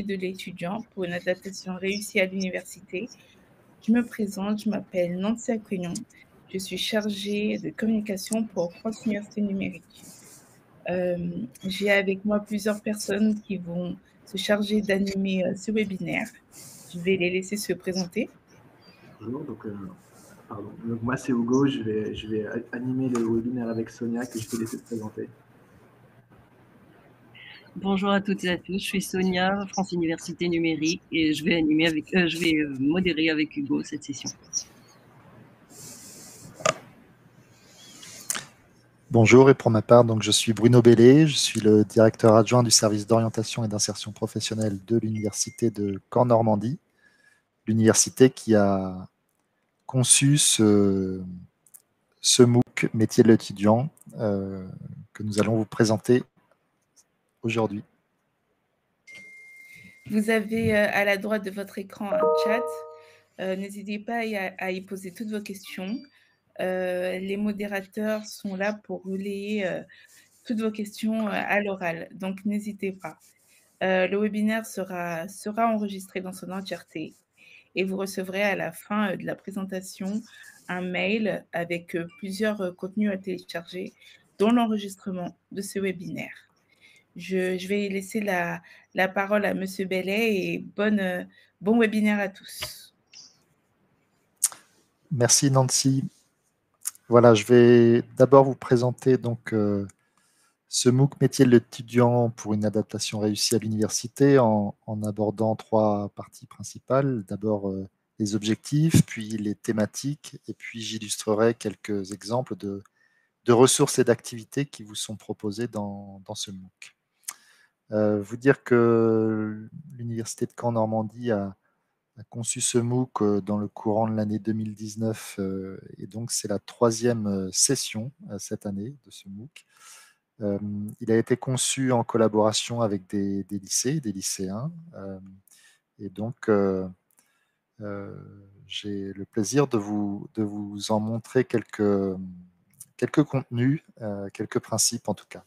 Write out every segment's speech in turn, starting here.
de l'étudiant pour une adaptation réussie à l'université. Je me présente, je m'appelle Nancy Acquignon. Je suis chargée de communication pour France Université Numérique. J'ai avec moi plusieurs personnes qui vont se charger d'animer ce webinaire. Je vais les laisser se présenter. Bonjour, donc moi c'est Hugo, je vais animer le webinaire avec Sonia que je vais laisser se présenter. Bonjour à toutes et à tous, je suis Sonia, France Université Numérique, et je vais modérer avec Hugo cette session. Bonjour, et pour ma part, donc, je suis Bruno Bellé, je suis le directeur adjoint du service d'orientation et d'insertion professionnelle de l'Université de Caen-Normandie, l'université qui a conçu ce MOOC métier de l'étudiant que nous allons vous présenter aujourd'hui. Vous avez à la droite de votre écran un chat. N'hésitez pas à y poser toutes vos questions. Les modérateurs sont là pour relayer toutes vos questions à l'oral, donc n'hésitez pas. Le webinaire sera enregistré dans son entièreté et vous recevrez à la fin de la présentation un mail avec plusieurs contenus à télécharger, dont l'enregistrement de ce webinaire. Je vais laisser la parole à Monsieur Bellet et bon webinaire à tous. Merci Nancy. Voilà, je vais d'abord vous présenter donc ce MOOC métier de l'étudiant pour une adaptation réussie à l'université en abordant trois parties principales. D'abord les objectifs, puis les thématiques, et puis j'illustrerai quelques exemples de ressources et d'activités qui vous sont proposées dans ce MOOC. Vous dire que l'Université de Caen-Normandie a conçu ce MOOC dans le courant de l'année 2019, et donc c'est la troisième session cette année de ce MOOC. Il a été conçu en collaboration avec des lycées, des lycéens, et donc j'ai le plaisir de vous en montrer quelques contenus, quelques principes en tout cas.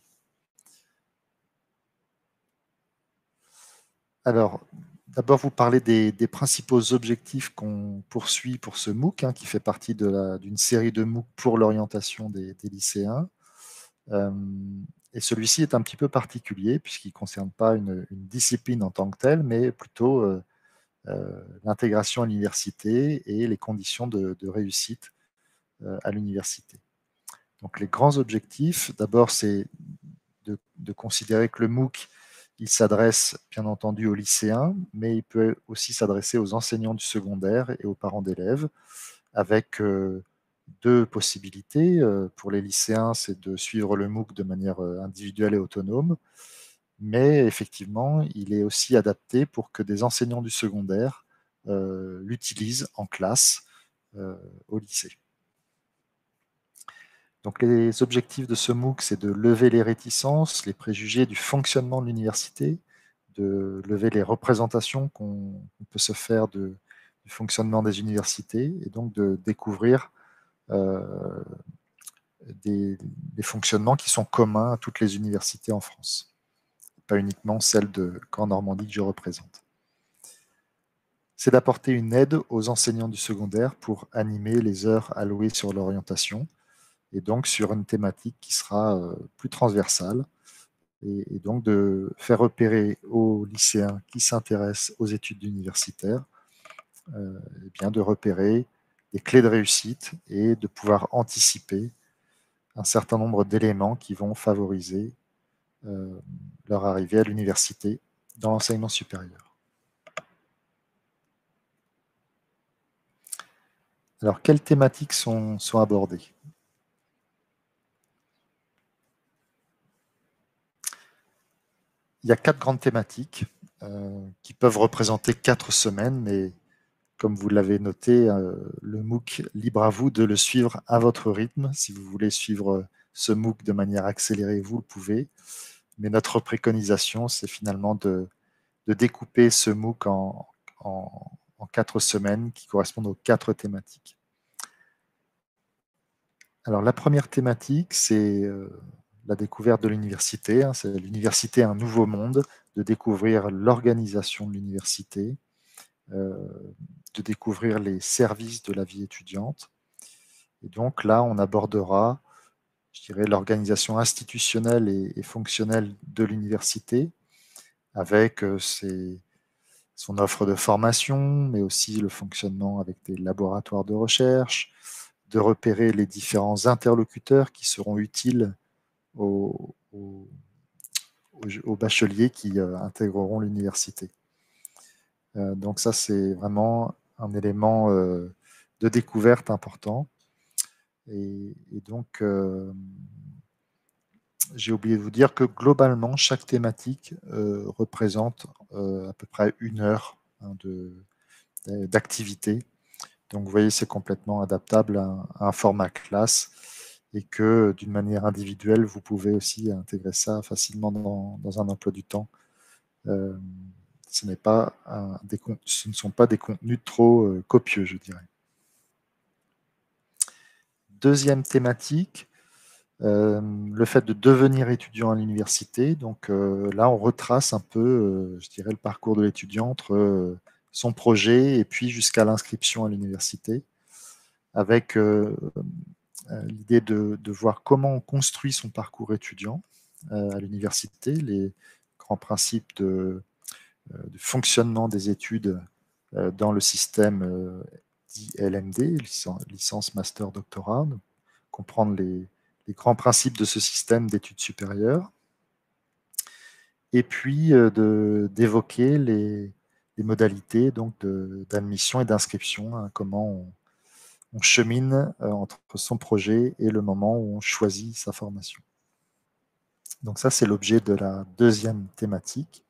Alors, d'abord vous parler des principaux objectifs qu'on poursuit pour ce MOOC, qui fait partie d'une série de MOOC pour l'orientation des lycéens. Et celui-ci est un petit peu particulier puisqu'il ne concerne pas une discipline en tant que telle, mais plutôt l'intégration à l'université et les conditions de réussite à l'université. Donc les grands objectifs, d'abord, c'est de considérer que le MOOC, il s'adresse bien entendu aux lycéens, mais il peut aussi s'adresser aux enseignants du secondaire et aux parents d'élèves, avec deux possibilités. Pour les lycéens, c'est de suivre le MOOC de manière individuelle et autonome, mais effectivement, il est aussi adapté pour que des enseignants du secondaire l'utilisent en classe au lycée. Donc les objectifs de ce MOOC, c'est de lever les réticences, les préjugés du fonctionnement de l'université, de lever les représentations qu'on peut se faire du fonctionnement des universités, et donc de découvrir des fonctionnements qui sont communs à toutes les universités en France, pas uniquement celle de Caen-Normandie que je représente. C'est d'apporter une aide aux enseignants du secondaire pour animer les heures allouées sur l'orientation, et donc sur une thématique qui sera plus transversale, et donc de faire repérer aux lycéens qui s'intéressent aux études universitaires, et bien de repérer des clés de réussite et de pouvoir anticiper un certain nombre d'éléments qui vont favoriser leur arrivée à l'université dans l'enseignement supérieur. Alors, quelles thématiques sont abordées ? Il y a 4 grandes thématiques qui peuvent représenter 4 semaines, mais comme vous l'avez noté, le MOOC, libre à vous de le suivre à votre rythme. Si vous voulez suivre ce MOOC de manière accélérée, vous le pouvez. Mais notre préconisation, c'est finalement de découper ce MOOC en 4 semaines qui correspondent aux 4 thématiques. Alors, la première thématique, c'est la découverte de l'université. Hein, c'est l'université, un nouveau monde, de découvrir l'organisation de l'université, de découvrir les services de la vie étudiante. Et donc là, on abordera, je dirais, l'organisation institutionnelle et fonctionnelle de l'université, avec son offre de formation, mais aussi le fonctionnement avec des laboratoires de recherche, de repérer les différents interlocuteurs qui seront utiles aux bacheliers qui intégreront l'université. Donc ça, c'est vraiment un élément de découverte important. Et donc, j'ai oublié de vous dire que globalement, chaque thématique représente à peu près 1 heure d'activité. Donc, vous voyez, c'est complètement adaptable à un format classe et que d'une manière individuelle, vous pouvez aussi intégrer ça facilement dans un emploi du temps. Ce ne sont pas des contenus trop copieux, je dirais. Deuxième thématique, le fait de devenir étudiant à l'université. Donc là, on retrace un peu, je dirais, le parcours de l'étudiant entre son projet et puis jusqu'à l'inscription à l'université, avec l'idée de voir comment on construit son parcours étudiant à l'université, les grands principes de fonctionnement des études dans le système dit LMD, licence, master, doctorat, donc comprendre les grands principes de ce système d'études supérieures, et puis d'évoquer les modalités d'admission et d'inscription, hein, comment on chemine entre son projet et le moment où on choisit sa formation. Donc ça, c'est l'objet de la deuxième thématique.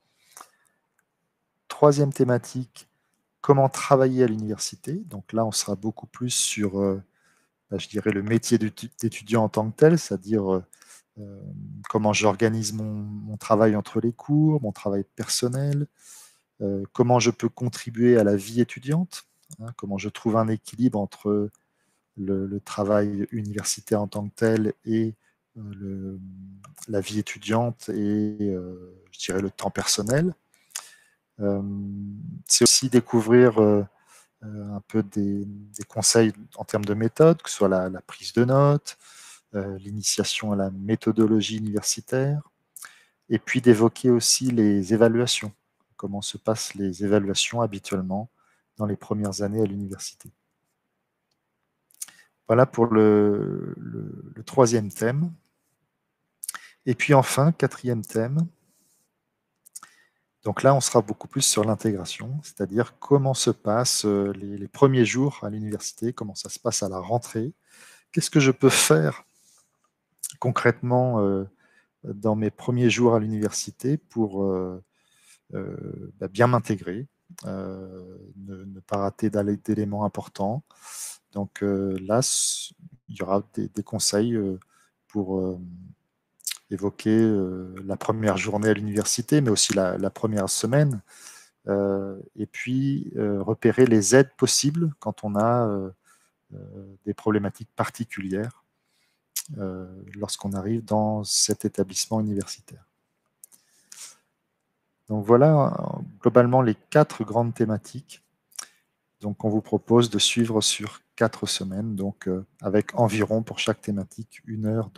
Troisième thématique, comment travailler à l'université. Donc là, on sera beaucoup plus sur, je dirais, le métier d'étudiant en tant que tel, c'est-à-dire comment j'organise mon travail entre les cours, mon travail personnel, comment je peux contribuer à la vie étudiante, hein, comment je trouve un équilibre entre le travail universitaire en tant que tel et la vie étudiante et, je dirais, le temps personnel. C'est aussi découvrir un peu des conseils en termes de méthode, que ce soit la prise de notes, l'initiation à la méthodologie universitaire, et puis d'évoquer aussi les évaluations, comment se passent les évaluations habituellement dans les premières années à l'université. Voilà pour le troisième thème. Et puis enfin, quatrième thème. Donc là, on sera beaucoup plus sur l'intégration, c'est-à-dire comment se passent les premiers jours à l'université, comment ça se passe à la rentrée, qu'est-ce que je peux faire concrètement dans mes premiers jours à l'université pour bien m'intégrer, ne pas rater d'éléments importants. Donc là, il y aura des conseils pour évoquer la première journée à l'université, mais aussi la première semaine, et puis repérer les aides possibles quand on a des problématiques particulières lorsqu'on arrive dans cet établissement universitaire. Donc voilà globalement les 4 grandes thématiques. Donc on vous propose de suivre sur 4 semaines, donc avec environ pour chaque thématique 1 heure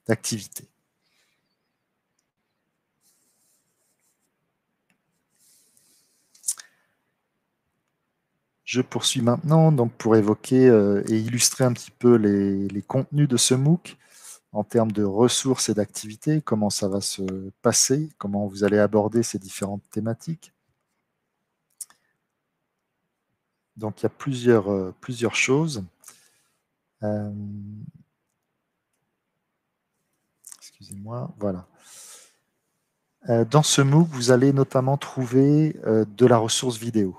d'activité. Je poursuis maintenant donc pour évoquer et illustrer un petit peu les contenus de ce MOOC en termes de ressources et d'activités, comment ça va se passer, comment vous allez aborder ces différentes thématiques. Donc il y a plusieurs choses. Excusez-moi, voilà. Dans ce MOOC, vous allez notamment trouver de la ressource vidéo.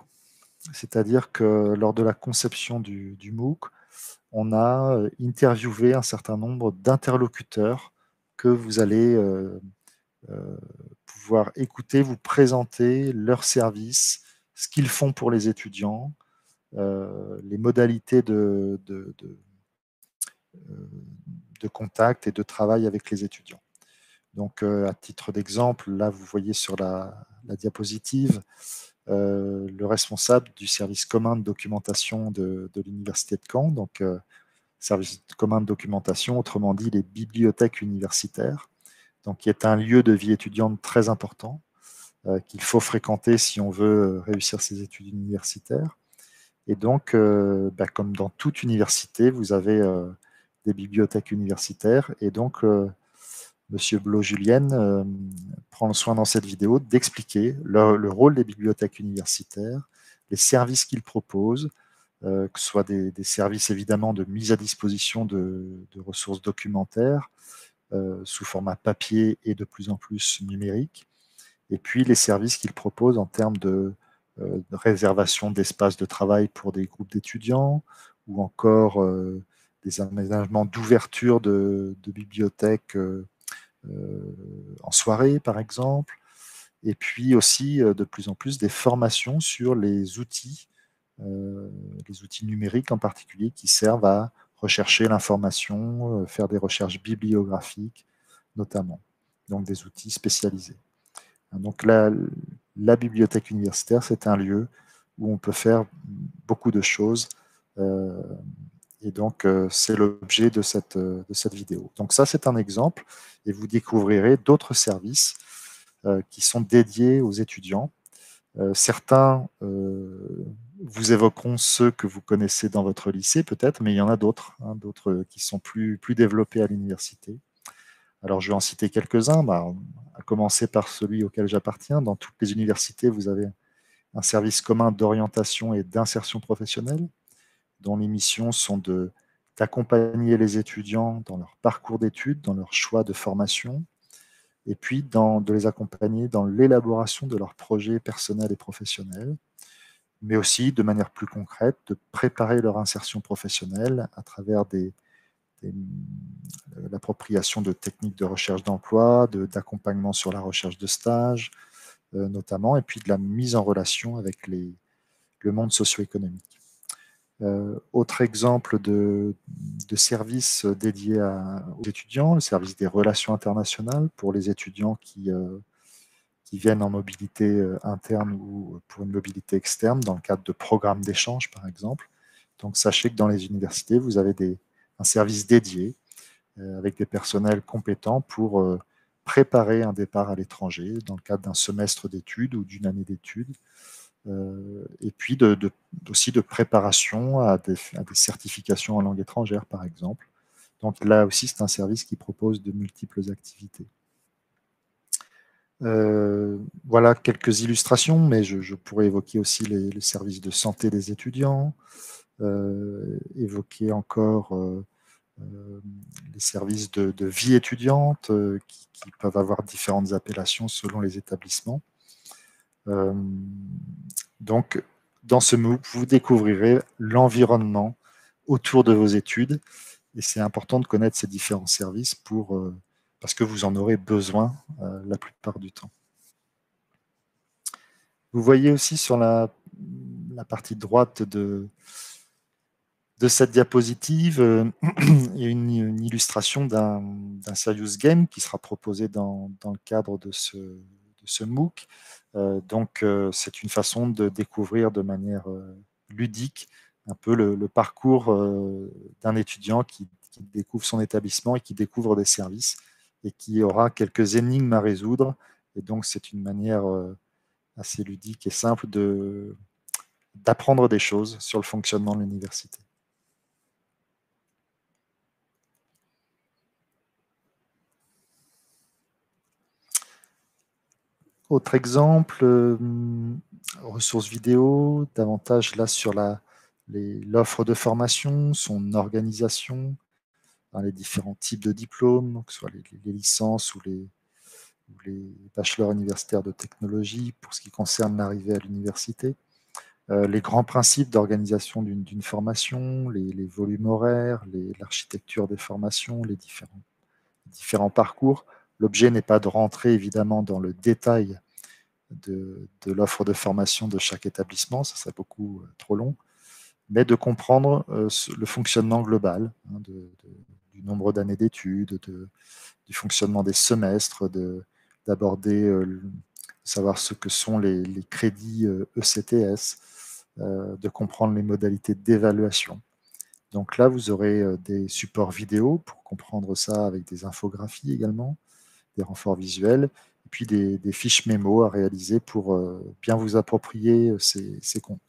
C'est-à-dire que lors de la conception du MOOC, on a interviewé un certain nombre d'interlocuteurs que vous allez pouvoir écouter, vous présenter leurs services, ce qu'ils font pour les étudiants, les modalités de contact et de travail avec les étudiants. Donc, à titre d'exemple, là, vous voyez sur la diapositive le responsable du service commun de documentation de l'Université de Caen, donc service commun de documentation, autrement dit les bibliothèques universitaires, donc qui est un lieu de vie étudiante très important qu'il faut fréquenter si on veut réussir ses études universitaires. Et donc, comme dans toute université, vous avez des bibliothèques universitaires. Et donc, Monsieur Blo-Julienne prend le soin dans cette vidéo d'expliquer le rôle des bibliothèques universitaires, les services qu'ils proposent, que ce soit des services évidemment de mise à disposition de ressources documentaires sous format papier et de plus en plus numérique, et puis les services qu'ils proposent en termes de réservation d'espaces de travail pour des groupes d'étudiants, ou encore des aménagements d'ouverture de bibliothèques en soirée, par exemple, et puis aussi de plus en plus des formations sur les outils numériques en particulier, qui servent à rechercher l'information, faire des recherches bibliographiques notamment, donc des outils spécialisés. Donc la bibliothèque universitaire, c'est un lieu où on peut faire beaucoup de choses, et donc c'est l'objet de cette vidéo. Donc ça, c'est un exemple, et vous découvrirez d'autres services qui sont dédiés aux étudiants. Certains vous évoqueront ceux que vous connaissez dans votre lycée peut-être, mais il y en a d'autres, d'autres qui sont plus développés à l'université. Alors, je vais en citer quelques-uns, à commencer par celui auquel j'appartiens. Dans toutes les universités, vous avez un service commun d'orientation et d'insertion professionnelle, dont les missions sont d'accompagner les étudiants dans leur parcours d'études, dans leur choix de formation, et puis de les accompagner dans l'élaboration de leurs projets personnels et professionnels, mais aussi, de manière plus concrète, de préparer leur insertion professionnelle à travers l'appropriation de techniques de recherche d'emploi, d'accompagnement sur la recherche de stage, notamment, et puis de la mise en relation avec le monde socio-économique. Autre exemple de service dédié aux étudiants, le service des relations internationales pour les étudiants qui viennent en mobilité interne ou pour une mobilité externe dans le cadre de programmes d'échange, par exemple. Donc, sachez que dans les universités, vous avez un service dédié avec des personnels compétents pour préparer un départ à l'étranger dans le cadre d'un semestre d'études ou d'une année d'études, et puis aussi de préparation à des certifications en langue étrangère, par exemple. Donc là aussi, c'est un service qui propose de multiples activités. Voilà quelques illustrations, mais je pourrais évoquer aussi les services de santé des étudiants, évoquer encore les services de vie étudiante qui peuvent avoir différentes appellations selon les établissements. Donc, dans ce MOOC, vous découvrirez l'environnement autour de vos études, et c'est important de connaître ces différents services parce que vous en aurez besoin la plupart du temps. Vous voyez aussi sur la partie droite de cette diapositive, il y a une illustration d'un serious game qui sera proposé dans le cadre de ce MOOC. Donc, c'est une façon de découvrir de manière ludique un peu le parcours d'un étudiant qui découvre son établissement et qui découvre des services et qui aura quelques énigmes à résoudre. Et donc, c'est une manière assez ludique et simple d'apprendre des choses sur le fonctionnement de l'université. Autre exemple, ressources vidéo, davantage là sur l'offre de formation, son organisation, les différents types de diplômes, que ce soit les licences ou les bachelors universitaires de technologie pour ce qui concerne l'arrivée à l'université, les grands principes d'organisation d'une formation, les volumes horaires, l'architecture des formations, les différents parcours. L'objet n'est pas de rentrer évidemment dans le détail de l'offre de formation de chaque établissement, ça serait beaucoup trop long, mais de comprendre le fonctionnement global du du nombre d'années d'études, du fonctionnement des semestres, d'aborder, savoir ce que sont les crédits ECTS, de comprendre les modalités d'évaluation. Donc là, vous aurez des supports vidéo pour comprendre ça avec des infographies également, des renforts visuels, et puis des fiches mémo à réaliser pour bien vous approprier ces contenus.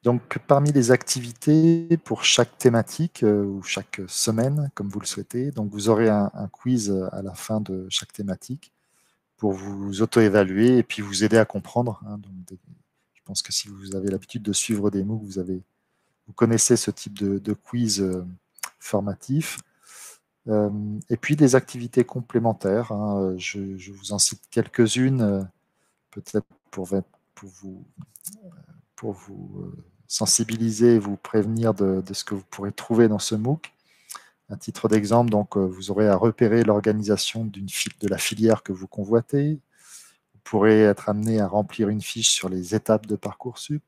Donc, parmi les activités pour chaque thématique ou chaque semaine, comme vous le souhaitez, donc vous aurez un quiz à la fin de chaque thématique pour vous auto-évaluer et puis vous aider à comprendre. Hein. Donc, je pense que si vous avez l'habitude de suivre des MOOC, vous connaissez ce type de quiz formatif. Et puis des activités complémentaires. Hein. Je vous en cite quelques-unes, peut-être pour vous sensibiliser et vous prévenir de ce que vous pourrez trouver dans ce MOOC. À titre d'exemple, donc, vous aurez à repérer l'organisation de la filière que vous convoitez. Vous pourrez être amené à remplir une fiche sur les étapes de Parcoursup.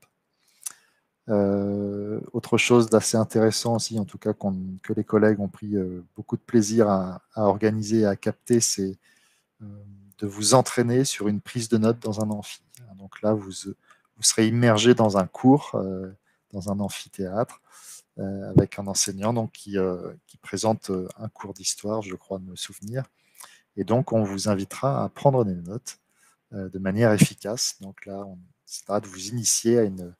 Autre chose d'assez intéressant aussi, en tout cas que les collègues ont pris beaucoup de plaisir à organiser et à capter, c'est de vous entraîner sur une prise de notes dans un amphi. Donc là, vous serez immergé dans un cours, dans un amphithéâtre, avec un enseignant donc, qui présente un cours d'histoire, je crois me souvenir. Et donc, on vous invitera à prendre des notes de manière efficace. Donc là, on essaiera de vous initier à une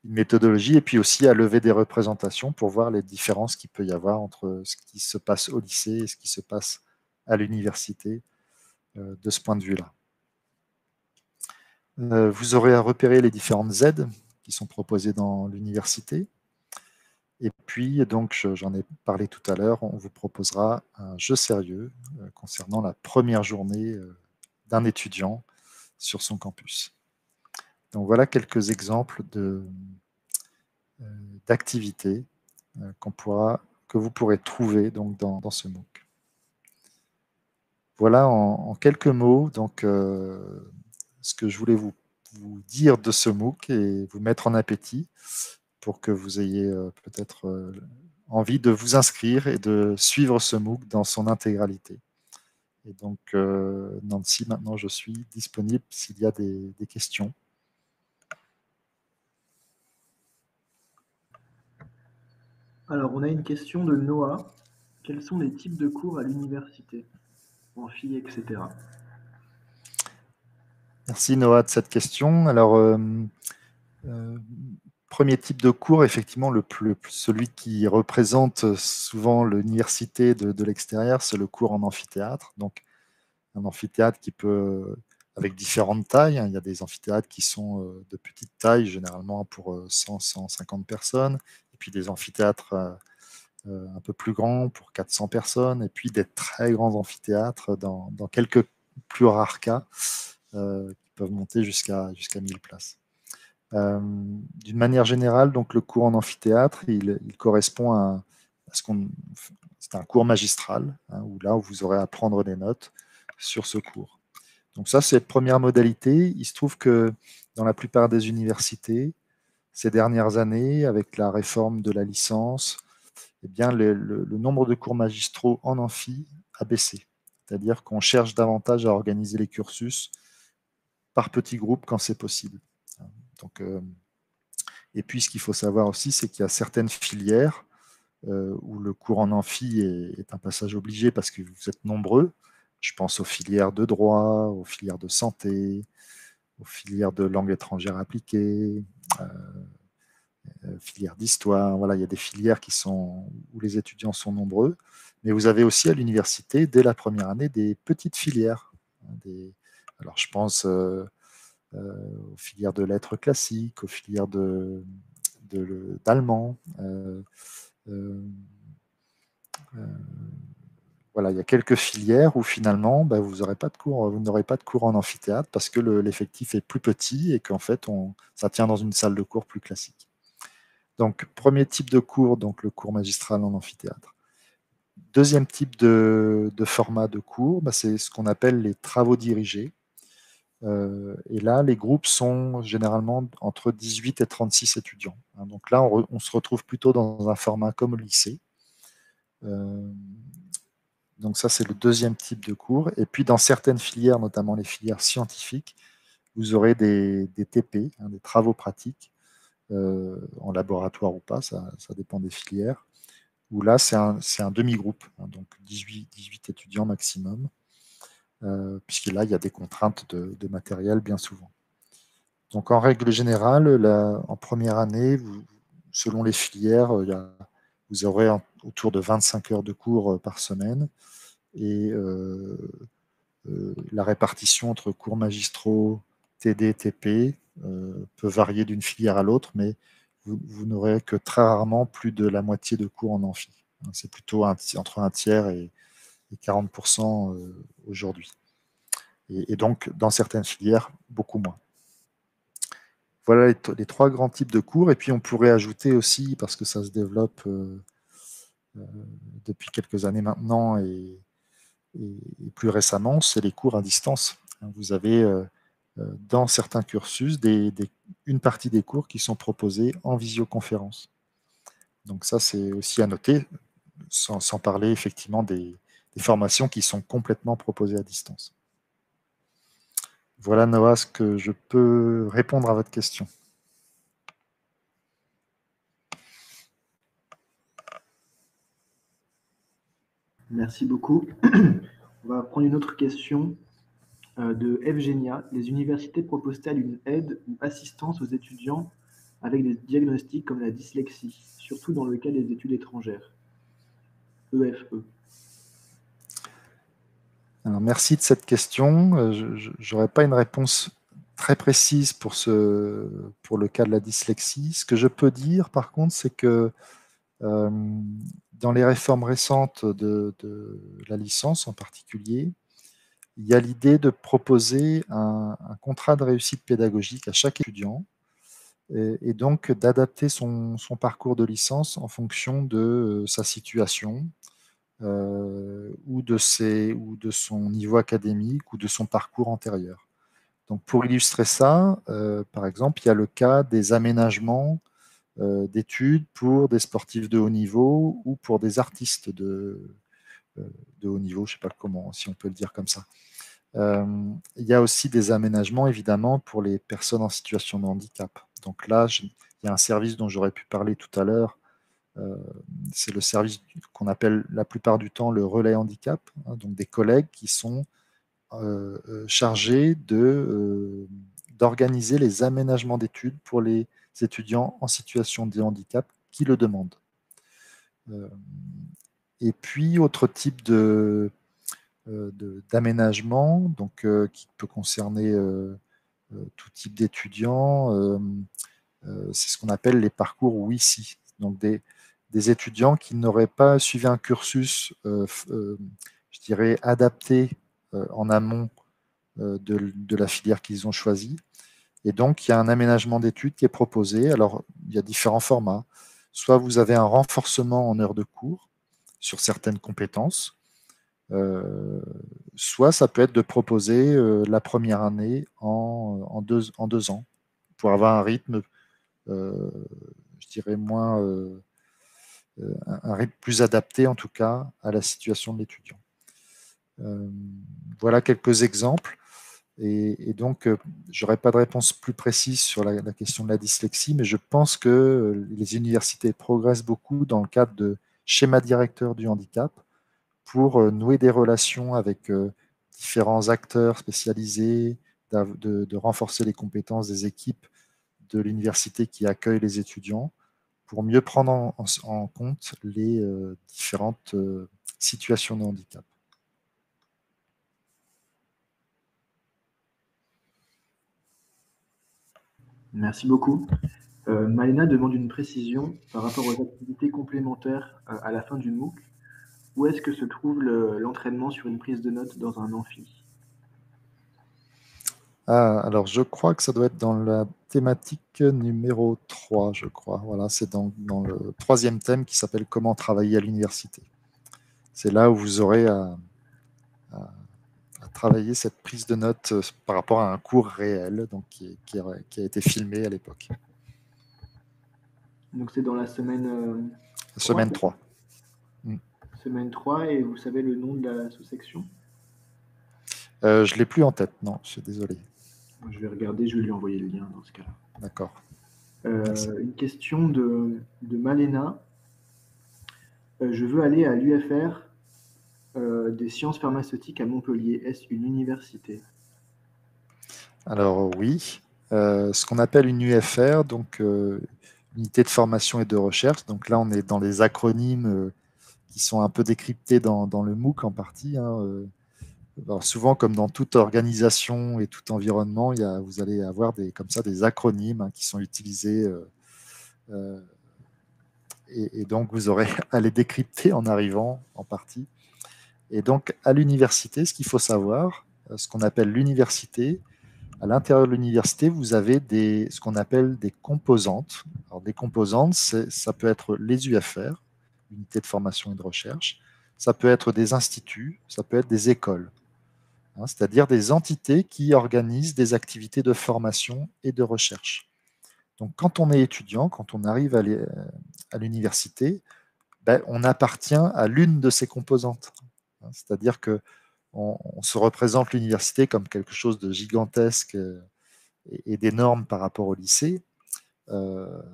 méthodologie et puis aussi à lever des représentations pour voir les différences qu'il peut y avoir entre ce qui se passe au lycée et ce qui se passe à l'université de ce point de vue-là. Vous aurez à repérer les différentes aides qui sont proposées dans l'université. Et puis, donc, j'en ai parlé tout à l'heure, on vous proposera un jeu sérieux concernant la première journée d'un étudiant sur son campus. Donc, voilà quelques exemples d'activités que vous pourrez trouver donc, dans ce MOOC. Voilà en quelques mots donc, ce que je voulais vous dire de ce MOOC et vous mettre en appétit pour que vous ayez peut-être envie de vous inscrire et de suivre ce MOOC dans son intégralité. Et donc, Nancy, maintenant, je suis disponible s'il y a des questions. Alors, on a une question de Noah. Quels sont les types de cours à l'université, amphi, etc. Merci Noah de cette question. Alors, premier type de cours, effectivement, celui qui représente souvent l'université de l'extérieur, c'est le cours en amphithéâtre. Donc, un amphithéâtre qui peut, avec différentes tailles, hein, il y a des amphithéâtres qui sont de petite taille, généralement pour 100-150 personnes, et puis des amphithéâtres un peu plus grands pour 400 personnes, et puis des très grands amphithéâtres dans quelques plus rares cas qui peuvent monter jusqu'à 1000 places. D'une manière générale, donc le cours en amphithéâtre, il correspond à ce qu'on... C'est un cours magistral, hein, où là, vous aurez à prendre des notes sur ce cours. Donc ça, c'est la première modalité. Il se trouve que dans la plupart des universités, ces dernières années, avec la réforme de la licence, eh bien, le nombre de cours magistraux en amphi a baissé. C'est-à-dire qu'on cherche davantage à organiser les cursus par petits groupes quand c'est possible. Donc, et puis, ce qu'il faut savoir aussi, c'est qu'il y a certaines filières où le cours en amphi est un passage obligé parce que vous êtes nombreux. Je pense aux filières de droit, aux filières de santé, aux filières de langue étrangère appliquée, filières d'histoire. Voilà, il y a des filières où les étudiants sont nombreux. Mais vous avez aussi à l'université, dès la première année, des petites filières. Alors, je pense aux filières de lettres classiques, aux filières d'allemand. Voilà, il y a quelques filières où finalement, vous n'aurez pas de cours en amphithéâtre parce que l'effectif est plus petit et qu'en fait, ça tient dans une salle de cours plus classique. Donc, premier type de cours, donc le cours magistral en amphithéâtre. Deuxième type de format de cours, c'est ce qu'on appelle les travaux dirigés. Et là, les groupes sont généralement entre 18 et 36 étudiants. Donc là, on se retrouve plutôt dans un format comme au lycée. Donc ça, c'est le deuxième type de cours. Et puis, dans certaines filières, notamment les filières scientifiques, vous aurez des TP, des travaux pratiques, en laboratoire ou pas, ça dépend des filières, où là, c'est un demi-groupe, donc 18 étudiants maximum, puisque là, il y a des contraintes de matériel bien souvent. Donc, en règle générale, en première année, selon les filières, vous aurez autour de 25 heures de cours par semaine, et la répartition entre cours magistraux, TD, TP peut varier d'une filière à l'autre, mais vous n'aurez que très rarement plus de la moitié de cours en amphi. C'est plutôt entre un tiers et 40% aujourd'hui. Et donc, dans certaines filières, beaucoup moins. Voilà les trois grands types de cours. Et puis, on pourrait ajouter aussi, parce que ça se développe depuis quelques années maintenant et plus récemment, c'est les cours à distance. Vous avez dans certains cursus une partie des cours qui sont proposés en visioconférence. Donc ça, c'est aussi à noter, sans parler effectivement des formations qui sont complètement proposées à distance. Voilà, Noah, ce que je peux répondre à votre question. Merci beaucoup. On va prendre une autre question de Evgenia. Les universités proposent-elles une aide ou assistance aux étudiants avec des diagnostics comme la dyslexie, surtout dans le cas des études étrangères? EFE. Alors, merci de cette question. Je n'aurai pas une réponse très précise pour le cas de la dyslexie. Ce que je peux dire, par contre, c'est que dans les réformes récentes de la licence en particulier, il y a l'idée de proposer un contrat de réussite pédagogique à chaque étudiant et donc d'adapter son parcours de licence en fonction de sa situation ou de son niveau académique ou de son parcours antérieur. Donc pour illustrer ça, par exemple, il y a le cas des aménagements d'études pour des sportifs de haut niveau ou pour des artistes de haut niveau, je ne sais pas comment, si on peut le dire comme ça. Il y a aussi des aménagements, évidemment, pour les personnes en situation de handicap. Donc là, il y a un service dont j'aurais pu parler tout à l'heure. C'est le service qu'on appelle la plupart du temps le relais handicap, donc des collègues qui sont chargés d'organiser les aménagements d'études pour les étudiants en situation de handicap qui le demandent. Et puis, autre type d'aménagement, donc qui peut concerner tout type d'étudiants, c'est ce qu'on appelle les parcours WICI, donc des étudiants qui n'auraient pas suivi un cursus, je dirais, adapté en amont de la filière qu'ils ont choisie. Et donc, il y a un aménagement d'études qui est proposé. Alors, il y a différents formats. Soit vous avez un renforcement en heures de cours sur certaines compétences, soit ça peut être de proposer la première année en 2 ans pour avoir un rythme, je dirais, un rythme plus adapté en tout cas à la situation de l'étudiant. Voilà quelques exemples. Et donc, je n'aurai pas de réponse plus précise sur la question de la dyslexie, mais je pense que les universités progressent beaucoup dans le cadre de schémas directeurs du handicap pour nouer des relations avec différents acteurs spécialisés, de renforcer les compétences des équipes de l'université qui accueille les étudiants, pour mieux prendre en compte les différentes situations de handicap. Merci beaucoup. Malena demande une précision par rapport aux activités complémentaires à la fin du MOOC. Où est-ce que se trouve l'entraînement sur une prise de notes dans un amphi? Alors, je crois que ça doit être dans la thématique numéro 3, je crois. Voilà, c'est dans le 3e thème qui s'appelle « Comment travailler à l'université ». C'est là où vous aurez à travailler cette prise de notes par rapport à un cours réel, donc qui a été filmé à l'époque. Donc c'est dans la semaine Semaine 3. Semaine 3, et vous savez le nom de la sous-section? Je ne l'ai plus en tête, non, je suis désolé. Je vais regarder, je vais lui envoyer le lien dans ce cas-là. D'accord. Une question de Malena. Je veux aller à l'UFR des sciences pharmaceutiques à Montpellier. Est-ce une université? Alors oui, ce qu'on appelle une UFR, donc unité de formation et de recherche. Donc là, on est dans les acronymes qui sont un peu décryptés dans le MOOC en partie. Alors souvent, comme dans toute organisation et tout environnement, vous allez avoir comme ça des acronymes qui sont utilisés. Et donc, vous aurez à les décrypter en arrivant en partie. Et donc, à l'université, ce qu'il faut savoir, ce qu'on appelle l'université, à l'intérieur de l'université, vous avez ce qu'on appelle des composantes. Alors, des composantes, ça peut être les UFR, unités de formation et de recherche, ça peut être des instituts, ça peut être des écoles, c'est-à-dire des entités qui organisent des activités de formation et de recherche. Donc, quand on est étudiant, quand on arrive à l'université, on appartient à l'une de ces composantes. C'est-à-dire que on se représente l'université comme quelque chose de gigantesque et d'énorme par rapport au lycée.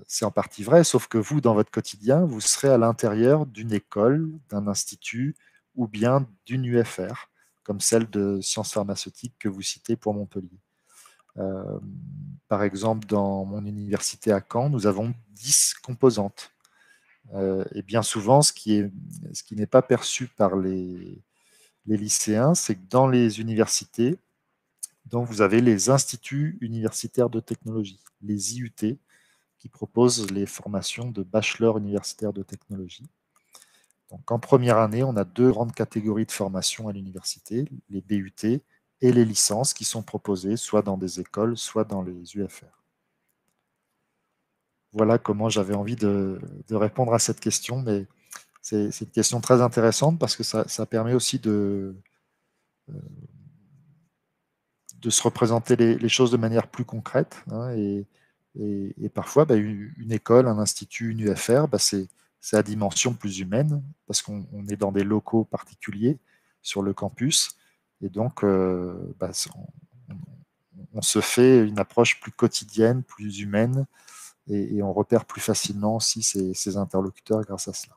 C'est en partie vrai, sauf que vous, dans votre quotidien, vous serez à l'intérieur d'une école, d'un institut ou bien d'une UFR, comme celle de sciences pharmaceutiques que vous citez pour Montpellier. Par exemple, dans mon université à Caen, nous avons 10 composantes. Et bien souvent, ce qui n'est pas perçu par les lycéens, c'est que dans les universités, donc vous avez les instituts universitaires de technologie, les IUT, qui proposent les formations de bachelor universitaire de technologie. Donc en première année, on a 2 grandes catégories de formation à l'université, les BUT et les licences qui sont proposées soit dans des écoles, soit dans les UFR. Voilà comment j'avais envie de répondre à cette question, mais c'est une question très intéressante parce que ça permet aussi de se représenter les choses de manière plus concrète. Et parfois, une école, un institut, une UFR, c'est à dimension plus humaine parce qu'on est dans des locaux particuliers sur le campus. Et donc, on se fait une approche plus quotidienne, plus humaine, et on repère plus facilement aussi ses interlocuteurs grâce à cela.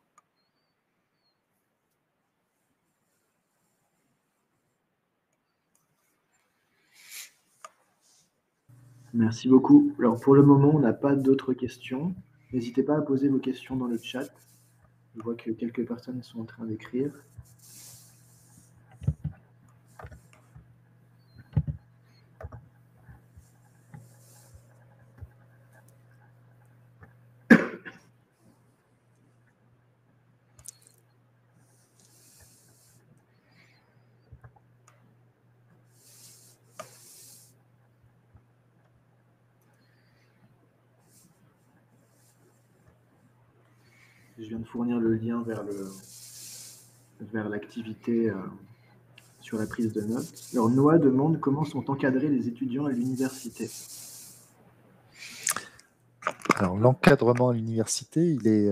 Merci beaucoup. Alors pour le moment, on n'a pas d'autres questions. N'hésitez pas à poser vos questions dans le chat. Je vois que quelques personnes sont en train d'écrire. Je viens de fournir le lien vers l'activité sur la prise de notes. Alors Noah demande comment sont encadrés les étudiants à l'université. Alors l'encadrement à l'université, il est...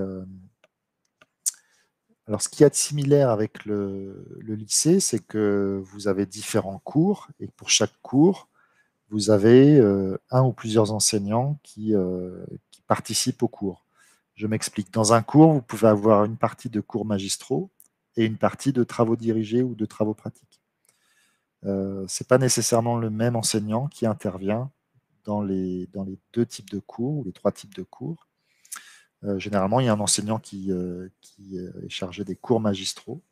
Alors ce qu'il y a de similaire avec le lycée, c'est que vous avez différents cours, et pour chaque cours, vous avez un ou plusieurs enseignants qui participent au cours. Je m'explique. Dans un cours, vous pouvez avoir une partie de cours magistraux et une partie de travaux dirigés ou de travaux pratiques. Ce n'est pas nécessairement le même enseignant qui intervient dans les 2 types de cours ou les 3 types de cours. Généralement, il y a un enseignant qui est chargé des cours magistraux.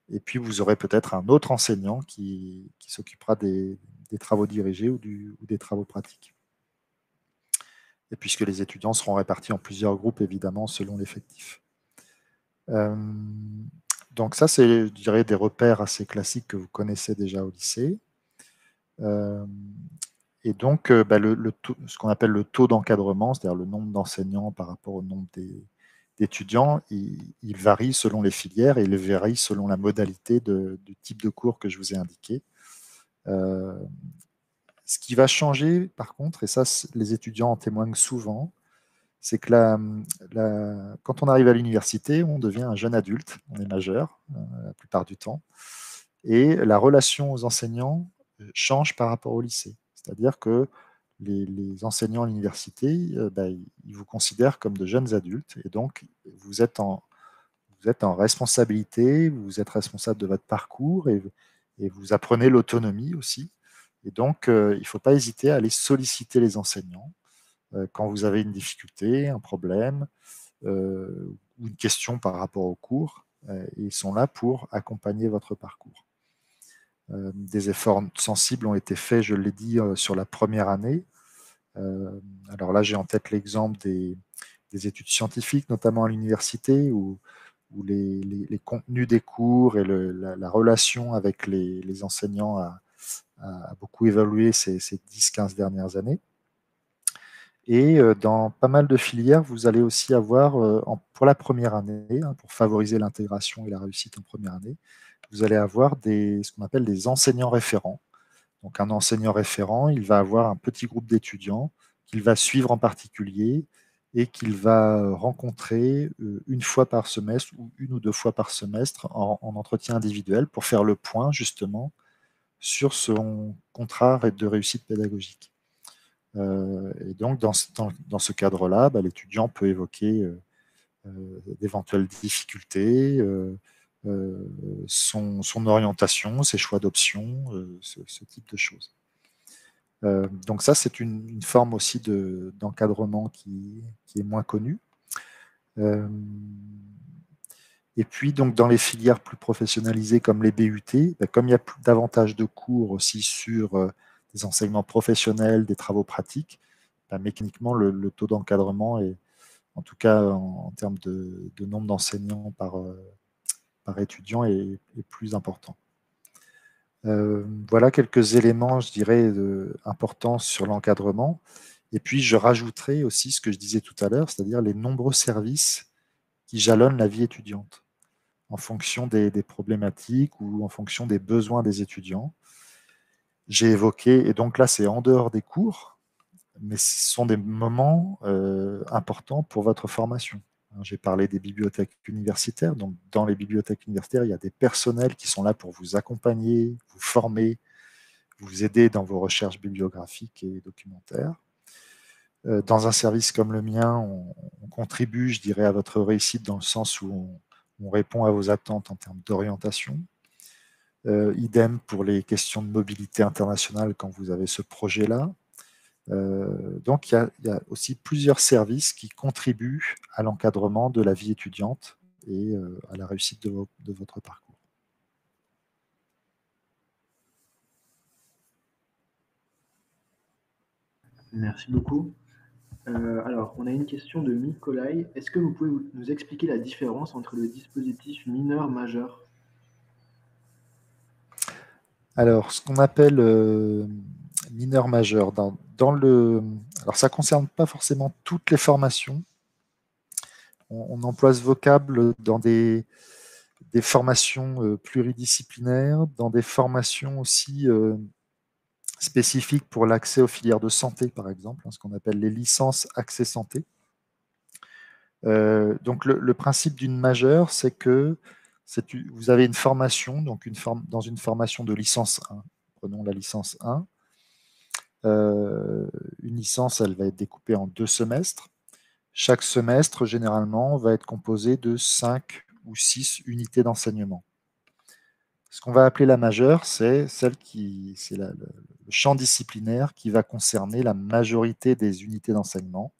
Et puis, vous aurez peut-être un autre enseignant qui s'occupera des travaux dirigés ou des travaux pratiques. Et puisque les étudiants seront répartis en plusieurs groupes, évidemment, selon l'effectif. Donc ça, c'est, je dirais, des repères assez classiques que vous connaissez déjà au lycée. Et donc, ce qu'on appelle le taux d'encadrement, c'est-à-dire le nombre d'enseignants par rapport au nombre des d'étudiants, il varie selon les filières et il varie selon la modalité du type de cours que je vous ai indiqué. Ce qui va changer, par contre, et ça, les étudiants en témoignent souvent, c'est que quand on arrive à l'université, on devient un jeune adulte, on est majeur la plupart du temps, et la relation aux enseignants change par rapport au lycée. C'est-à-dire que les enseignants à l'université, ils vous considèrent comme de jeunes adultes, et donc vous êtes en responsabilité, vous êtes responsable de votre parcours, et vous apprenez l'autonomie aussi. Et donc, il ne faut pas hésiter à aller solliciter les enseignants quand vous avez une difficulté, un problème ou une question par rapport au cours. Ils sont là pour accompagner votre parcours. Des efforts sensibles ont été faits, je l'ai dit, sur la première année. Alors là, j'ai en tête l'exemple des études scientifiques, notamment à l'université, où les contenus des cours et la relation avec les enseignants a beaucoup évolué ces 10-15 dernières années. Et dans pas mal de filières, vous allez aussi avoir, pour la première année, pour favoriser l'intégration et la réussite en première année, vous allez avoir ce qu'on appelle des enseignants référents. Donc un enseignant référent, il va avoir un petit groupe d'étudiants qu'il va suivre en particulier et qu'il va rencontrer une fois par semestre ou une ou deux fois par semestre en entretien individuel pour faire le point justement sur son contrat de réussite pédagogique. Et donc, dans ce cadre-là, l'étudiant peut évoquer d'éventuelles difficultés, son orientation, ses choix d'options, ce type de choses. Donc ça, c'est une forme aussi d'encadrement qui est moins connue. Et puis, donc, dans les filières plus professionnalisées comme les BUT, comme il y a davantage de cours aussi sur des enseignements professionnels, des travaux pratiques, mécaniquement, le taux d'encadrement, en tout cas en termes de nombre d'enseignants par étudiant, est plus important. Voilà quelques éléments, je dirais, importants sur l'encadrement. Et puis, je rajouterai aussi ce que je disais tout à l'heure, c'est-à-dire les nombreux services qui jalonnent la vie étudiante en fonction des problématiques ou en fonction des besoins des étudiants. J'ai évoqué, et donc là, c'est en dehors des cours, mais ce sont des moments importants pour votre formation. J'ai parlé des bibliothèques universitaires. Donc, dans les bibliothèques universitaires, il y a des personnels qui sont là pour vous accompagner, vous former, vous aider dans vos recherches bibliographiques et documentaires. Dans un service comme le mien, on contribue, je dirais, à votre réussite dans le sens où on répond à vos attentes en termes d'orientation. Idem pour les questions de mobilité internationale quand vous avez ce projet-là. Donc, il y a aussi plusieurs services qui contribuent à l'encadrement de la vie étudiante et à la réussite de votre parcours. Merci beaucoup. Alors, on a une question de Nikolai. Est-ce que vous pouvez nous expliquer la différence entre le dispositif mineur-majeur? Alors, ce qu'on appelle mineur-majeur, alors ça ne concerne pas forcément toutes les formations. On emploie ce vocable dans des formations pluridisciplinaires, dans des formations aussi spécifiques pour l'accès aux filières de santé, par exemple, ce qu'on appelle les licences accès santé. Donc, le principe d'une majeure, c'est que vous avez une formation, donc dans une formation de licence 1. Prenons la licence 1. Une licence, elle va être découpée en 2 semestres. Chaque semestre, généralement, va être composé de 5 ou 6 unités d'enseignement. Ce qu'on va appeler la majeure, c'est le champ disciplinaire qui va concerner la majorité des unités d'enseignement.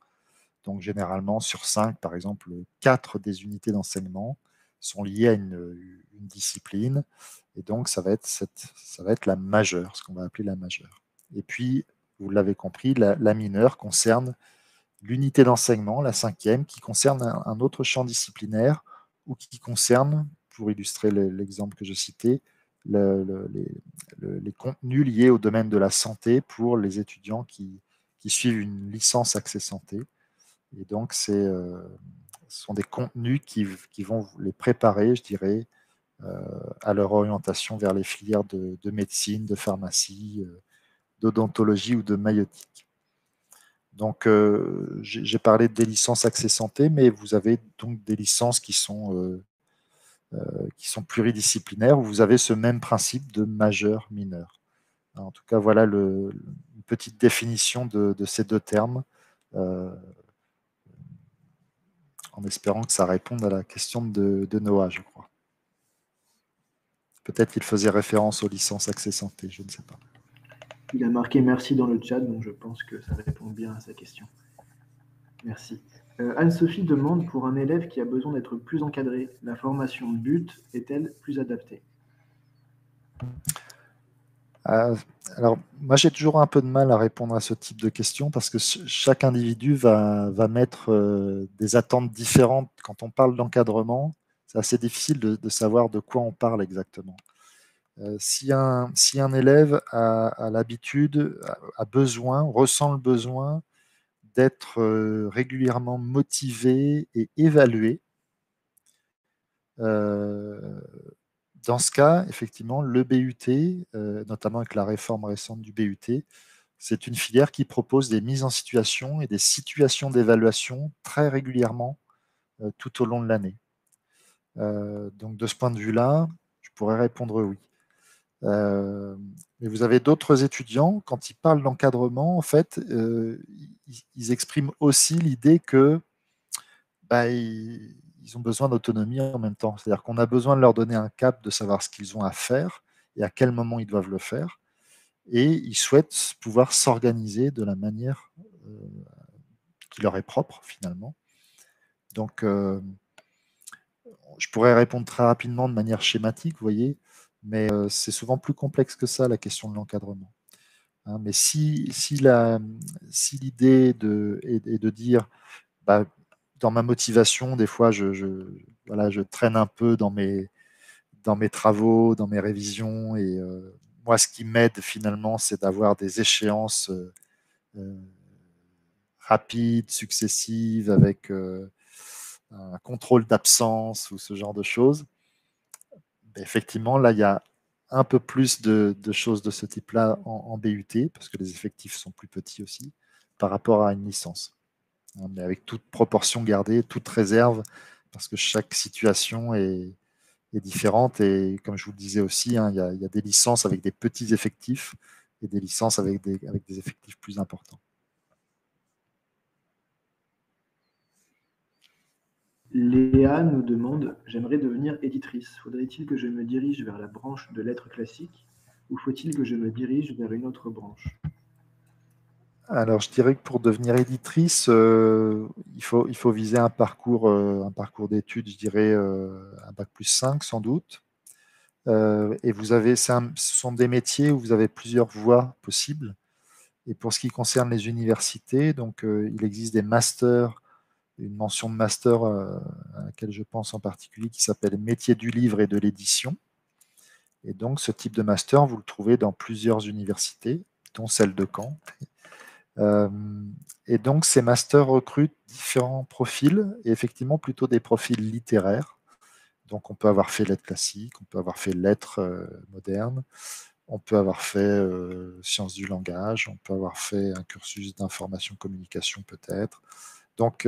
Donc, généralement, sur 5, par exemple, 4 des unités d'enseignement sont liées à une discipline. Et donc, ça va être la majeure, ce qu'on va appeler la majeure. Et puis, vous l'avez compris, la mineure concerne l'unité d'enseignement, la 5e, qui concerne un autre champ disciplinaire ou qui concerne, pour illustrer l'exemple que je citais, les contenus liés au domaine de la santé pour les étudiants qui suivent une licence accès santé. Et donc, c'est ce sont des contenus qui vont les préparer, je dirais, à leur orientation vers les filières de médecine, de pharmacie, d'odontologie ou de maïeutique. Donc, j'ai parlé des licences Accès Santé, mais vous avez donc des licences qui sont pluridisciplinaires, où vous avez ce même principe de majeur-mineur. En tout cas, voilà une petite définition de ces deux termes, en espérant que ça réponde à la question de Noah, je crois. Peut-être qu'il faisait référence aux licences Accès Santé, je ne sais pas. Il a marqué merci dans le chat, donc je pense que ça répond bien à sa question. Merci. Anne-Sophie demande, pour un élève qui a besoin d'être plus encadré, la formation BUT est-elle plus adaptée? Alors, moi, j'ai toujours un peu de mal à répondre à ce type de questions parce que chaque individu va mettre des attentes différentes. Quand on parle d'encadrement, c'est assez difficile de savoir de quoi on parle exactement. Si un élève a l'habitude, a besoin, ressent le besoin d'être régulièrement motivé et évalué, dans ce cas, effectivement, le BUT, notamment avec la réforme récente du BUT, c'est une filière qui propose des mises en situation et des situations d'évaluation très régulièrement tout au long de l'année. Donc, de ce point de vue-là, je pourrais répondre oui. Mais vous avez d'autres étudiants, quand ils parlent d'encadrement, en fait, ils expriment aussi l'idée que ils ont besoin d'autonomie en même temps. C'est-à-dire qu'on a besoin de leur donner un cap, de savoir ce qu'ils ont à faire et à quel moment ils doivent le faire. Et ils souhaitent pouvoir s'organiser de la manière qui leur est propre, finalement. Donc, je pourrais répondre très rapidement de manière schématique, vous voyez, mais c'est souvent plus complexe que ça, la question de l'encadrement. Hein, mais si l'idée est de dire, dans ma motivation, des fois, je traîne un peu dans mes travaux, dans mes révisions, et moi, ce qui m'aide finalement, c'est d'avoir des échéances rapides, successives, avec un contrôle d'absence ou ce genre de choses. Effectivement, là, il y a un peu plus de choses de ce type-là en BUT, parce que les effectifs sont plus petits aussi, par rapport à une licence. Mais avec toute proportion gardée, toute réserve, parce que chaque situation est différente. Et comme je vous le disais aussi, il y a des licences avec des petits effectifs et des licences avec des effectifs plus importants. Léa nous demande, j'aimerais devenir éditrice. Faudrait-il que je me dirige vers la branche de lettres classiques ou faut-il que je me dirige vers une autre branche? Alors, je dirais que pour devenir éditrice, il faut viser un parcours d'études, je dirais un bac+5 sans doute. Et ce sont des métiers où vous avez plusieurs voies possibles. Et pour ce qui concerne les universités, donc il existe des masters, une mention de master à laquelle je pense en particulier, qui s'appelle Métier du livre et de l'édition. Et donc, ce type de master, vous le trouvez dans plusieurs universités, dont celle de Caen. Et donc, ces masters recrutent différents profils, et effectivement plutôt des profils littéraires. Donc, on peut avoir fait lettres classiques, on peut avoir fait lettres modernes, on peut avoir fait sciences du langage, on peut avoir fait un cursus d'information-communication peut-être. Donc,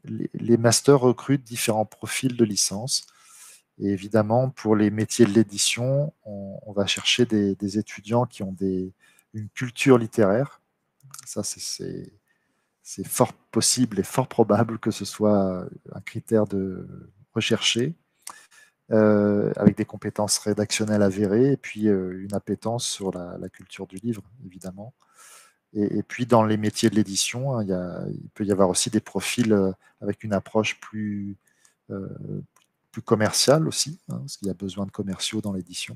les masters recrutent différents profils de licence. Et évidemment, pour les métiers de l'édition, on va chercher des étudiants qui ont une culture littéraire. Ça, c'est fort possible et fort probable que ce soit un critère de recherché, avec des compétences rédactionnelles avérées et puis une appétence sur la culture du livre, évidemment. Et puis, dans les métiers de l'édition, hein, il peut y avoir aussi des profils avec une approche plus commerciale aussi, hein, parce qu'il y a besoin de commerciaux dans l'édition.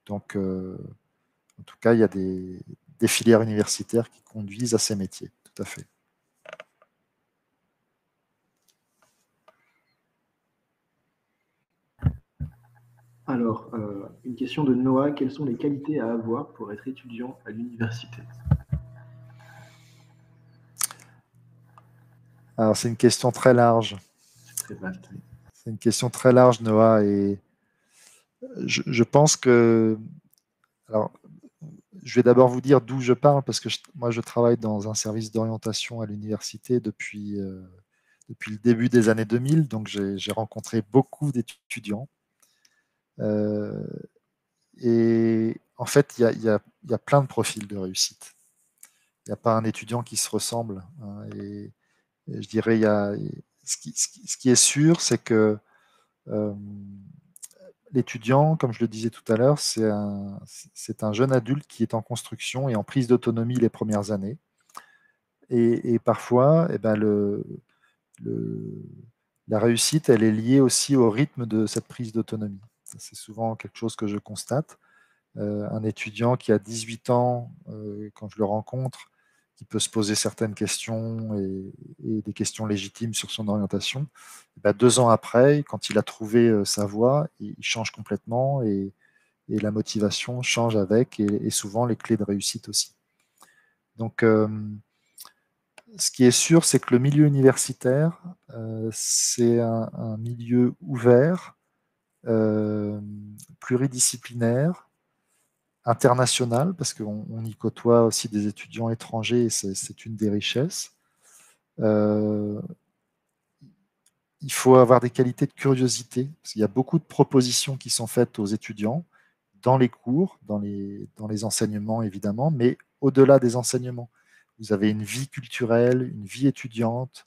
Donc, en tout cas, il y a des filières universitaires qui conduisent à ces métiers, tout à fait. Alors, une question de Noah, quelles sont les qualités à avoir pour être étudiant à l'université? Alors, c'est une question très large. très vaste. Oui. C'est une question très large, Noah, et je pense que... Alors, je vais d'abord vous dire d'où je parle, parce que moi, je travaille dans un service d'orientation à l'université depuis le début des années 2000, donc j'ai rencontré beaucoup d'étudiants. Et en fait, il y a plein de profils de réussite. Il n'y a pas un étudiant qui se ressemble, hein, et je dirais, ce qui est sûr, c'est que l'étudiant, comme je le disais tout à l'heure, c'est un jeune adulte qui est en construction et en prise d'autonomie les premières années. Et parfois, eh ben, la réussite, elle est liée aussi au rythme de cette prise d'autonomie. C'est souvent quelque chose que je constate. Un étudiant qui a 18 ans, quand je le rencontre, qui peut se poser certaines questions et des questions légitimes sur son orientation, et ben 2 ans après, quand il a trouvé sa voie, il change complètement et la motivation change avec, et souvent les clés de réussite aussi. Donc, ce qui est sûr, c'est que le milieu universitaire, c'est un milieu ouvert, pluridisciplinaire, international, parce qu'on y côtoie aussi des étudiants étrangers, et c'est une des richesses. Il faut avoir des qualités de curiosité, parce qu'il y a beaucoup de propositions qui sont faites aux étudiants, dans les cours, dans les enseignements évidemment, mais au-delà des enseignements. Vous avez une vie culturelle, une vie étudiante,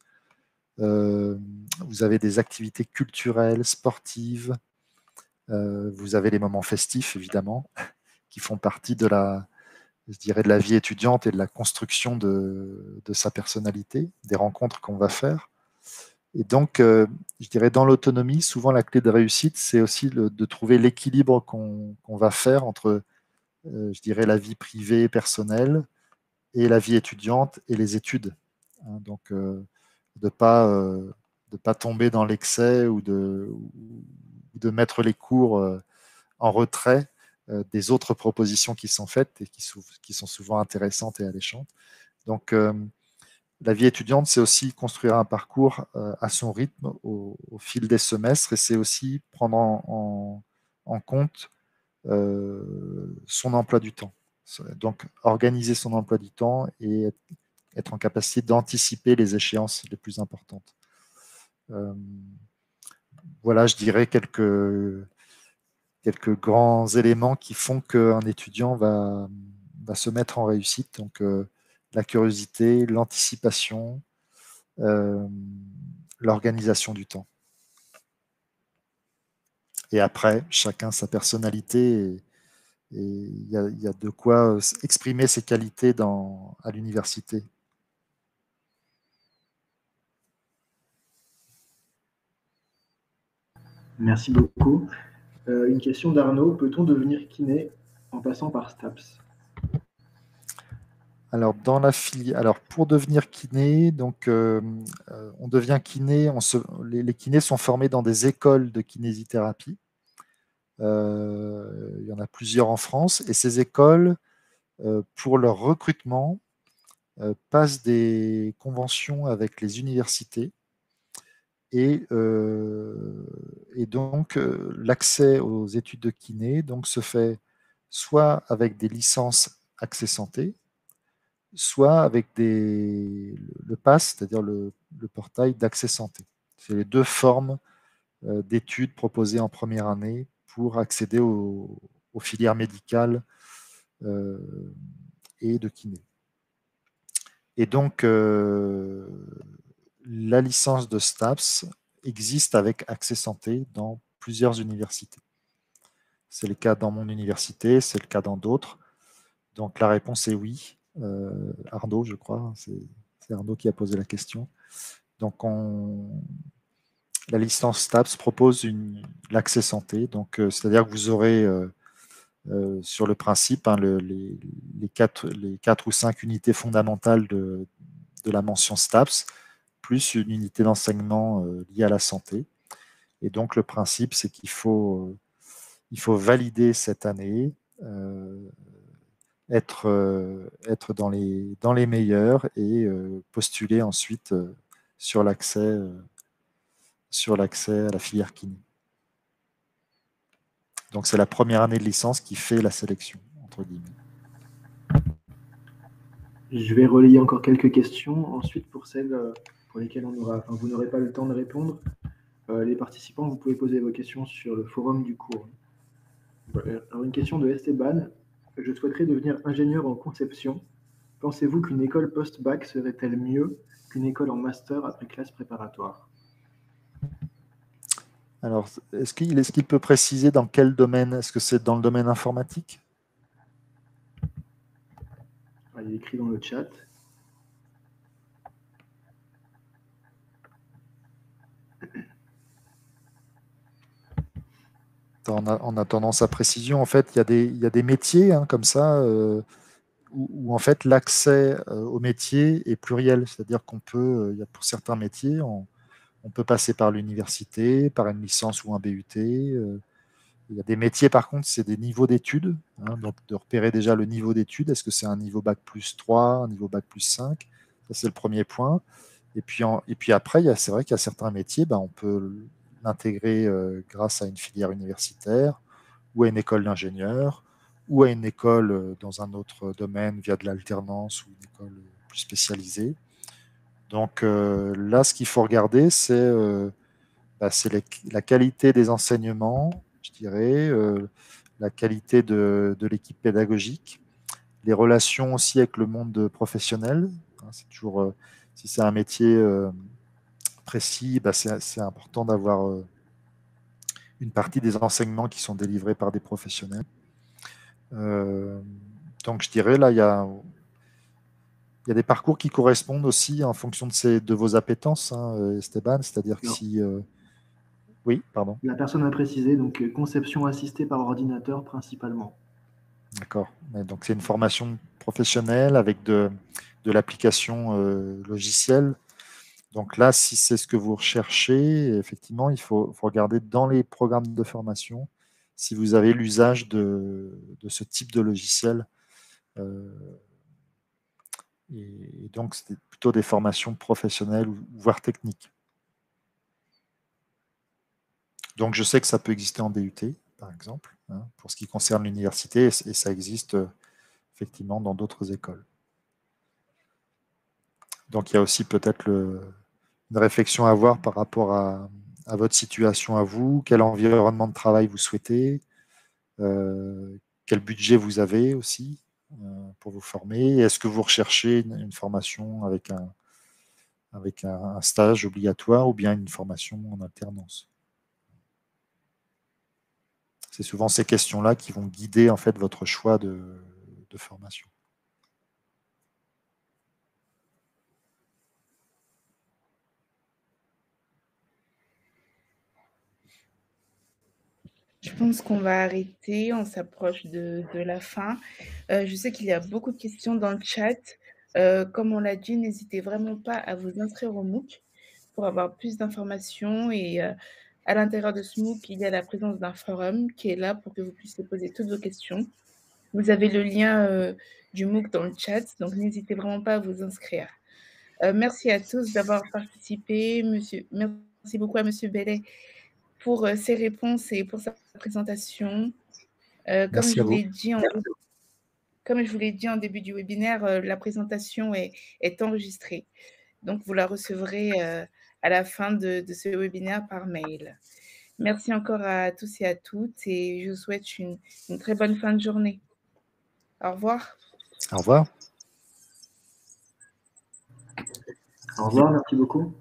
vous avez des activités culturelles, sportives, vous avez les moments festifs évidemment, qui font partie de je dirais, de la vie étudiante et de la construction de sa personnalité, des rencontres qu'on va faire. Et donc, je dirais, dans l'autonomie, souvent la clé de réussite, c'est aussi de trouver l'équilibre qu'on va faire entre, je dirais, la vie privée, personnelle, et la vie étudiante et les études. Hein, donc, de ne pas tomber dans l'excès ou de mettre les cours en retrait des autres propositions qui sont faites et qui sont souvent intéressantes et alléchantes. Donc, la vie étudiante, c'est aussi construire un parcours à son rythme au fil des semestres, et c'est aussi prendre en compte son emploi du temps. Donc, organiser son emploi du temps et être en capacité d'anticiper les échéances les plus importantes. Voilà, je dirais quelques grands éléments qui font qu'un étudiant va se mettre en réussite. Donc, la curiosité, l'anticipation, l'organisation du temps. Et après, chacun sa personnalité, et il y a de quoi exprimer ses qualités à l'université. Merci beaucoup. Une question d'Arnaud. Peut-on devenir kiné en passant par STAPS? Alors, pour devenir kiné, donc, on devient kiné, les kinés sont formés dans des écoles de kinésithérapie. Il y en a plusieurs en France, et ces écoles, pour leur recrutement, passent des conventions avec les universités, et donc l'accès aux études de kiné donc, se fait soit avec des licences Accès Santé, soit avec le PASS, c'est-à-dire le portail d'Accès Santé. C'est les deux formes d'études proposées en première année pour accéder aux filières médicales et de kiné. Et donc, la licence de STAPS existe avec Accès Santé dans plusieurs universités. C'est le cas dans mon université, c'est le cas dans d'autres. Donc la réponse est oui. Arnaud, je crois, c'est Arnaud qui a posé la question. Donc la licence STAPS propose l'accès santé, donc c'est-à-dire que vous aurez sur le principe hein, les 4 ou 5 unités fondamentales de la mention STAPS, plus une unité d'enseignement liée à la santé. Et donc le principe, c'est qu'il faut valider cette année, être dans les meilleurs, et postuler ensuite sur l'accès sur l'accès à la filière kiné. Donc, c'est la première année de licence qui fait la sélection, entre guillemets. Je vais relayer encore quelques questions. Ensuite, pour celles pour lesquelles vous n'aurez pas le temps de répondre, les participants, vous pouvez poser vos questions sur le forum du cours. Alors, une question de Esteban. Je souhaiterais devenir ingénieur en conception. Pensez-vous qu'une école post-bac serait-elle mieux qu'une école en master après classe préparatoire? Alors, est-ce qu'il peut préciser dans quel domaine? Est-ce que c'est dans le domaine informatique? Il est écrit dans le chat. En attendant sa précision, en fait, il y a des métiers comme ça où en fait l'accès au métier est pluriel, c'est-à-dire qu'on peut, pour certains métiers, on peut passer par l'université, par une licence ou un BUT. Il y a des métiers, par contre, c'est des niveaux d'études, donc de repérer déjà le niveau d'études. Est-ce que c'est un niveau bac plus 3, un niveau bac plus 5? Ça, c'est le premier point. Et puis après, c'est vrai qu'il y a certains métiers, on peut l'intégrer grâce à une filière universitaire ou à une école d'ingénieur ou à une école dans un autre domaine via de l'alternance ou une école plus spécialisée. Donc là, ce qu'il faut regarder, c'est la qualité des enseignements, je dirais, la qualité de l'équipe pédagogique, les relations aussi avec le monde professionnel. C'est toujours, si c'est un métier précis, c'est important d'avoir une partie des enseignements qui sont délivrés par des professionnels. Donc je dirais, là, il y a des parcours qui correspondent aussi en fonction de vos appétences, Esteban, c'est-à-dire que si... Oui, pardon. La personne a précisé, donc conception assistée par ordinateur principalement. D'accord. Donc c'est une formation professionnelle avec de l'application logicielle. Donc là, si c'est ce que vous recherchez, effectivement, il faut regarder dans les programmes de formation si vous avez l'usage de ce type de logiciel. Et donc, c'est plutôt des formations professionnelles voire techniques. Donc, je sais que ça peut exister en DUT, par exemple, pour ce qui concerne l'université, et ça existe effectivement dans d'autres écoles. Donc, il y a aussi peut-être une réflexion à avoir par rapport à votre situation à vous, quel environnement de travail vous souhaitez, quel budget vous avez aussi pour vous former. Est-ce que vous recherchez une formation avec un stage obligatoire ou bien une formation en alternance? C'est souvent ces questions-là qui vont guider en fait votre choix de formation. Je pense qu'on va arrêter, on s'approche de la fin. Je sais qu'il y a beaucoup de questions dans le chat. Comme on l'a dit, n'hésitez vraiment pas à vous inscrire au MOOC pour avoir plus d'informations. Et à l'intérieur de ce MOOC, il y a la présence d'un forum qui est là pour que vous puissiez poser toutes vos questions. Vous avez le lien du MOOC dans le chat, donc n'hésitez vraiment pas à vous inscrire. Merci à tous d'avoir participé. Merci beaucoup à Monsieur Bellet pour ses réponses et pour sa présentation. Comme je vous l'ai dit en début du webinaire, la présentation est enregistrée. Donc, vous la recevrez à la fin de ce webinaire par mail. Merci encore à tous et à toutes et je vous souhaite une très bonne fin de journée. Au revoir. Au revoir. Au revoir, merci beaucoup.